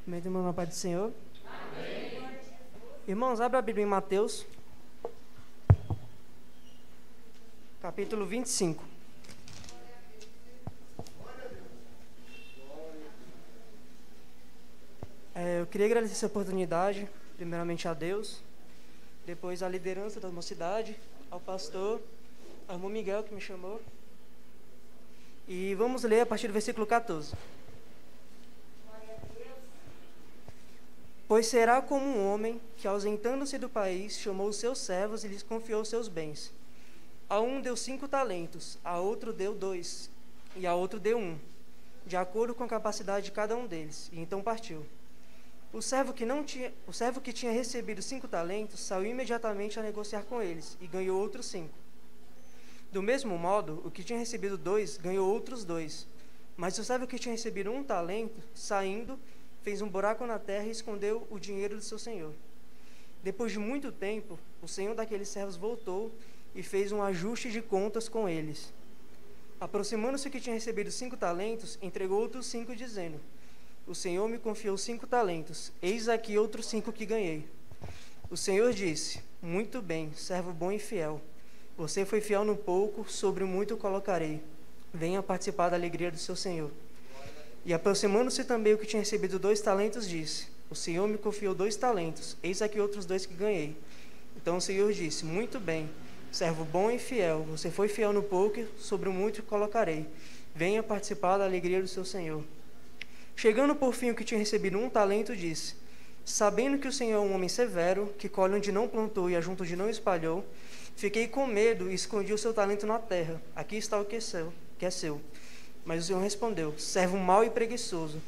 Amém, irmão, na paz do Senhor. Amém. Irmãos, abra a Bíblia em Mateus, capítulo 25. Eu queria agradecer essa oportunidade, primeiramente a Deus, depois à liderança da mocidade, ao pastor, ao irmão Miguel que me chamou. E vamos ler a partir do versículo 14. Pois será como um homem que, ausentando-se do país, chamou os seus servos e lhes confiou seus bens. A um deu 5 talentos, a outro deu 2, e a outro deu 1, de acordo com a capacidade de cada um deles, e então partiu. O servo que tinha recebido 5 talentos saiu imediatamente a negociar com eles, e ganhou outros 5. Do mesmo modo, o que tinha recebido 2 ganhou outros 2. Mas o servo que tinha recebido 1 talento, saindo, fez um buraco na terra e escondeu o dinheiro do seu senhor. Depois de muito tempo, o senhor daqueles servos voltou e fez um ajuste de contas com eles. Aproximando-se o que tinha recebido 5 talentos, entregou outros 5, dizendo: O senhor me confiou 5 talentos, eis aqui outros 5 que ganhei. O senhor disse: Muito bem, servo bom e fiel. Você foi fiel no pouco, sobre o muito colocarei. Venha participar da alegria do seu senhor. E aproximando-se também o que tinha recebido 2 talentos, disse: O senhor me confiou 2 talentos, eis aqui outros 2 que ganhei. Então o senhor disse: Muito bem, servo bom e fiel. Você foi fiel no pouco, sobre o muito colocarei. Venha participar da alegria do seu senhor. Chegando por fim o que tinha recebido 1 talento, disse: Sabendo que o senhor é um homem severo, que colhe onde não plantou e ajunta onde não espalhou, fiquei com medo e escondi o seu talento na terra. Aqui está o que é seu. Mas o senhor respondeu: Servo mau e preguiçoso,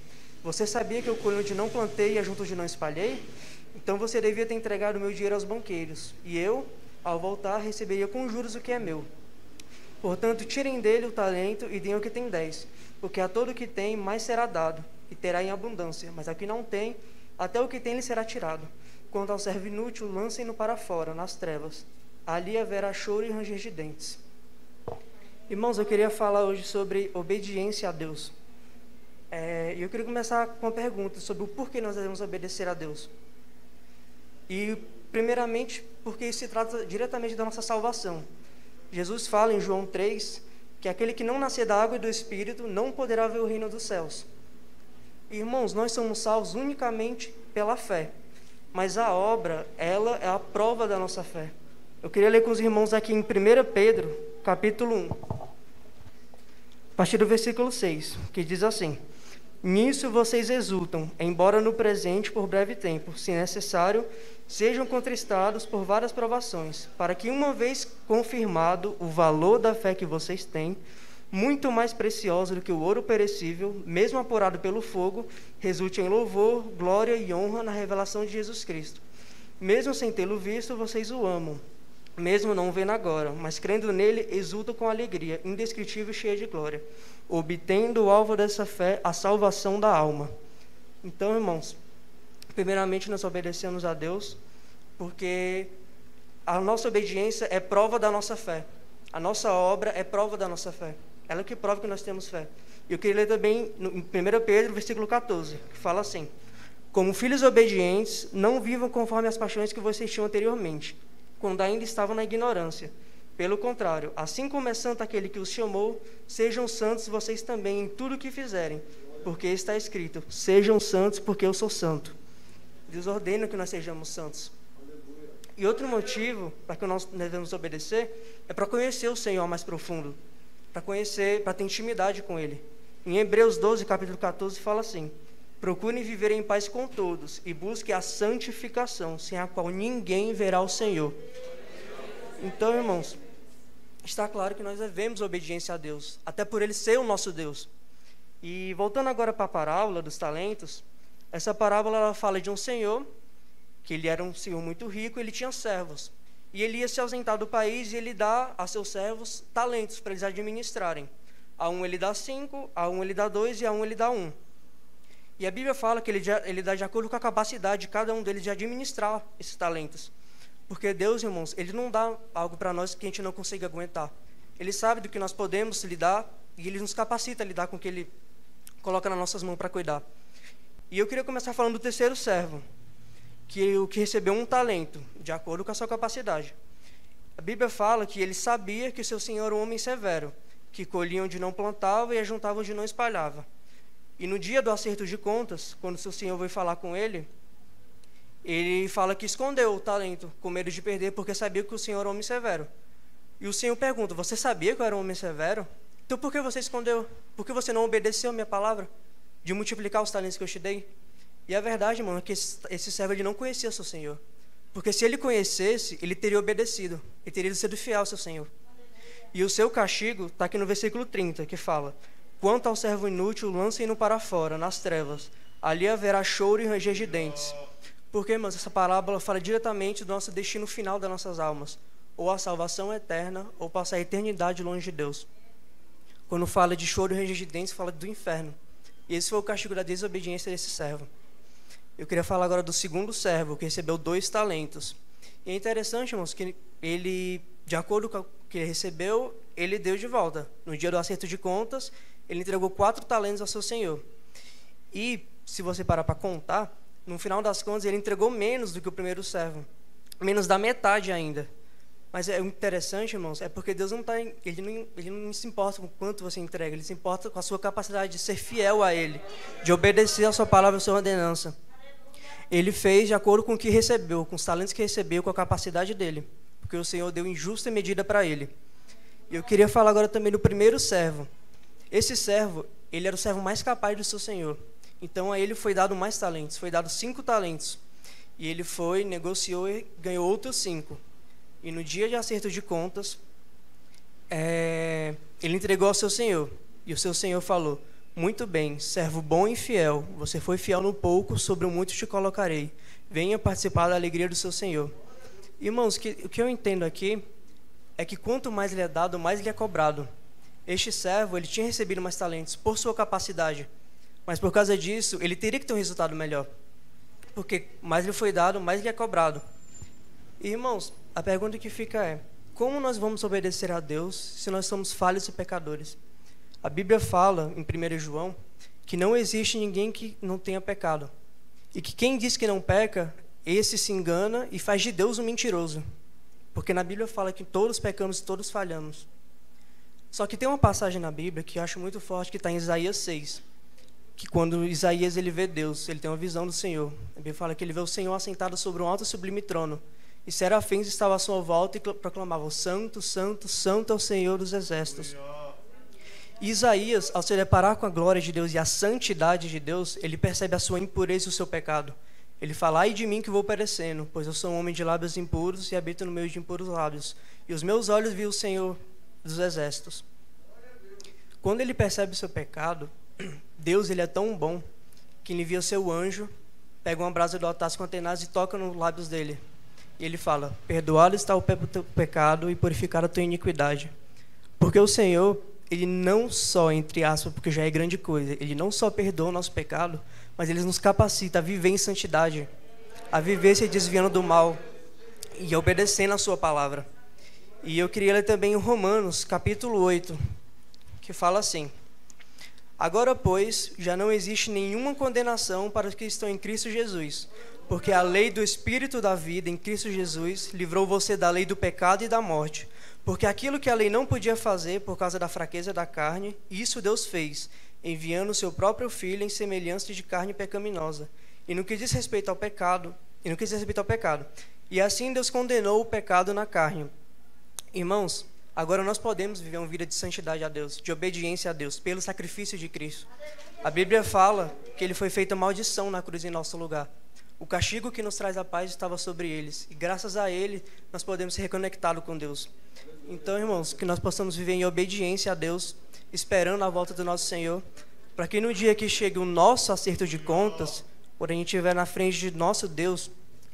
você sabia que eu colho onde não plantei e ajunto onde não espalhei? Então você devia ter entregado o meu dinheiro aos banqueiros, e eu, ao voltar, receberia com juros o que é meu. Portanto, tirem dele o talento e deem ao que tem 10, porque a todo o que tem mais será dado, e terá em abundância, mas a que não tem, até o que tem lhe será tirado. Quanto ao servo inútil, lancem-no para fora, nas trevas. Ali haverá choro e ranger de dentes. Irmãos, eu queria falar hoje sobre obediência a Deus. Eu queria começar com uma pergunta sobre o porquê nós devemos obedecer a Deus. E, primeiramente, porque isso se trata diretamente da nossa salvação. Jesus fala em João 3 que aquele que não nascer da água e do Espírito não poderá ver o reino dos céus. Irmãos, nós somos salvos unicamente pela fé, mas a obra, ela é a prova da nossa fé. Eu queria ler com os irmãos aqui em 1 Pedro, capítulo 1, a partir do versículo 6, que diz assim: Nisso vocês exultam, embora no presente, por breve tempo, se necessário, sejam contristados por várias provações, para que, uma vez confirmado o valor da fé que vocês têm, muito mais preciosa do que o ouro perecível, mesmo apurado pelo fogo, resulte em louvor, glória e honra na revelação de Jesus Cristo. Mesmo sem tê-lo visto, vocês o amam, mesmo não o vendo agora, mas crendo nele, exultam com alegria indescritível e cheia de glória, obtendo o alvo dessa fé, a salvação da alma. Então, irmãos, primeiramente nós obedecemos a Deus, porque a nossa obediência é prova da nossa fé. A nossa obra é prova da nossa fé. Ela que prova que nós temos fé. E eu queria ler também em 1 Pedro, versículo 14, que fala assim: Como filhos obedientes, não vivam conforme as paixões que vocês tinham anteriormente, quando ainda estavam na ignorância. Pelo contrário, assim como é santo aquele que os chamou, sejam santos vocês também em tudo o que fizerem, porque está escrito: Sejam santos, porque eu sou santo. Deus ordena que nós sejamos santos. E outro motivo para que nós devemos obedecer é para conhecer o Senhor mais profundo, para ter intimidade com Ele. Em Hebreus 12, capítulo 14, fala assim: Procurem viver em paz com todos e busquem a santificação, sem a qual ninguém verá o Senhor. Então, irmãos, está claro que nós devemos obediência a Deus, até por Ele ser o nosso Deus. E voltando agora para a parábola dos talentos, essa parábola ela fala de um senhor, que ele era um senhor muito rico, ele tinha servos. E ele ia se ausentar do país e ele dá a seus servos talentos para eles administrarem. A um ele dá 5, a um ele dá 2 e a um ele dá 1. E a Bíblia fala que ele dá de acordo com a capacidade de cada um deles de administrar esses talentos. Porque Deus, irmãos, Ele não dá algo para nós que a gente não consiga aguentar. Ele sabe do que nós podemos lidar e Ele nos capacita a lidar com o que Ele coloca nas nossas mãos para cuidar. E eu queria começar falando do terceiro servo, o que recebeu um talento, de acordo com a sua capacidade. A Bíblia fala que ele sabia que o seu senhor era um homem severo, que colhia onde não plantava e ajuntava onde não espalhava. E no dia do acerto de contas, quando seu senhor veio falar com ele fala que escondeu o talento, com medo de perder, porque sabia que o senhor era um homem severo. E o senhor pergunta: você sabia que eu era um homem severo? Então por que você escondeu? Por que você não obedeceu a minha palavra de multiplicar os talentos que eu te dei? E a verdade, irmão, é que esse servo ele não conhecia seu senhor. Porque se ele conhecesse, ele teria obedecido. Ele teria sido fiel ao seu senhor. E o seu castigo está aqui no versículo 30, que fala: quanto ao servo inútil, lancem-no para fora, nas trevas. Ali haverá choro e ranger de dentes. Porque, irmãos, essa parábola fala diretamente do nosso destino final das nossas almas. Ou a salvação eterna, ou passar a eternidade longe de Deus. Quando fala de choro e ranger de dentes, fala do inferno. E esse foi o castigo da desobediência desse servo. Eu queria falar agora do segundo servo, que recebeu 2 talentos. E é interessante, irmãos, que ele, de acordo com o que ele recebeu, ele deu de volta. No dia do acerto de contas, ele entregou 4 talentos ao seu senhor. E, se você parar para contar, no final das contas, ele entregou menos do que o primeiro servo. Menos da metade ainda. Mas é interessante, irmãos, é porque Deus ele não se importa com quanto você entrega, ele se importa com a sua capacidade de ser fiel a Ele, de obedecer a sua palavra e a sua ordenança. Ele fez de acordo com o que recebeu, com os talentos que recebeu, com a capacidade dele, porque o Senhor deu em justa medida para ele. E eu queria falar agora também do primeiro servo. Esse servo, ele era o servo mais capaz do seu Senhor. Então a ele foi dado mais talentos, foi dado 5 talentos. E ele foi, negociou e ganhou outros 5. E no dia de acerto de contas, ele entregou ao seu senhor. E o seu senhor falou: muito bem, servo bom e fiel, você foi fiel no pouco, sobre o muito te colocarei. Venha participar da alegria do seu senhor. Irmãos, o que eu entendo aqui é que quanto mais lhe é dado, mais lhe é cobrado. Este servo, ele tinha recebido mais talentos por sua capacidade, mas por causa disso, ele teria que ter um resultado melhor. Porque mais lhe foi dado, mais lhe é cobrado. E, irmãos, a pergunta que fica é: como nós vamos obedecer a Deus se nós somos falhos e pecadores? A Bíblia fala, em 1 João, que não existe ninguém que não tenha pecado. E que quem diz que não peca, esse se engana e faz de Deus um mentiroso. Porque na Bíblia fala que todos pecamos e todos falhamos. Só que tem uma passagem na Bíblia que eu acho muito forte, que está em Isaías 6. Que quando Isaías ele vê Deus, ele tem uma visão do Senhor. A Bíblia fala que ele vê o Senhor assentado sobre um alto e sublime trono. E serafins estavam à sua volta e proclamavam: santo, santo, santo é o Senhor dos exércitos. E Isaías, ao se deparar com a glória de Deus e a santidade de Deus, ele percebe a sua impureza e o seu pecado. Ele fala: ai de mim que vou perecendo, pois eu sou um homem de lábios impuros e habito no meio de impuros lábios. E os meus olhos viram o Senhor dos exércitos. Quando ele percebe o seu pecado, Deus ele é tão bom que ele envia o seu anjo, pega uma brasa do altar com tenaz e toca nos lábios dele. E ele fala: perdoado está o teu pecado e purificada a tua iniquidade. Porque o Senhor, ele não só, entre aspas, porque já é grande coisa, ele não só perdoa o nosso pecado, mas ele nos capacita a viver em santidade, a viver se desviando do mal e obedecendo a sua palavra. E eu queria ler também em Romanos, capítulo 8, que fala assim: agora, pois, já não existe nenhuma condenação para os que estão em Cristo Jesus, porque a lei do Espírito da vida em Cristo Jesus livrou você da lei do pecado e da morte. Porque aquilo que a lei não podia fazer por causa da fraqueza da carne, isso Deus fez, enviando o seu próprio Filho em semelhança de carne pecaminosa. E no que diz respeito ao pecado, e assim Deus condenou o pecado na carne. Irmãos, agora nós podemos viver uma vida de santidade a Deus, de obediência a Deus, pelo sacrifício de Cristo. A Bíblia fala que ele foi feita maldição na cruz em nosso lugar. O castigo que nos traz a paz estava sobre eles. E graças a ele, nós podemos ser reconectados com Deus. Então, irmãos, que nós possamos viver em obediência a Deus, esperando a volta do nosso Senhor, para que no dia que chegue o nosso acerto de contas, quando a gente estiver na frente de nosso Deus,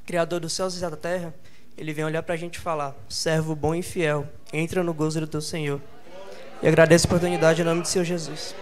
Criador dos céus e da terra, ele vem olhar para a gente e falar: servo bom e fiel, entra no gozo do teu Senhor. E agradeço a oportunidade em nome de Senhor Jesus.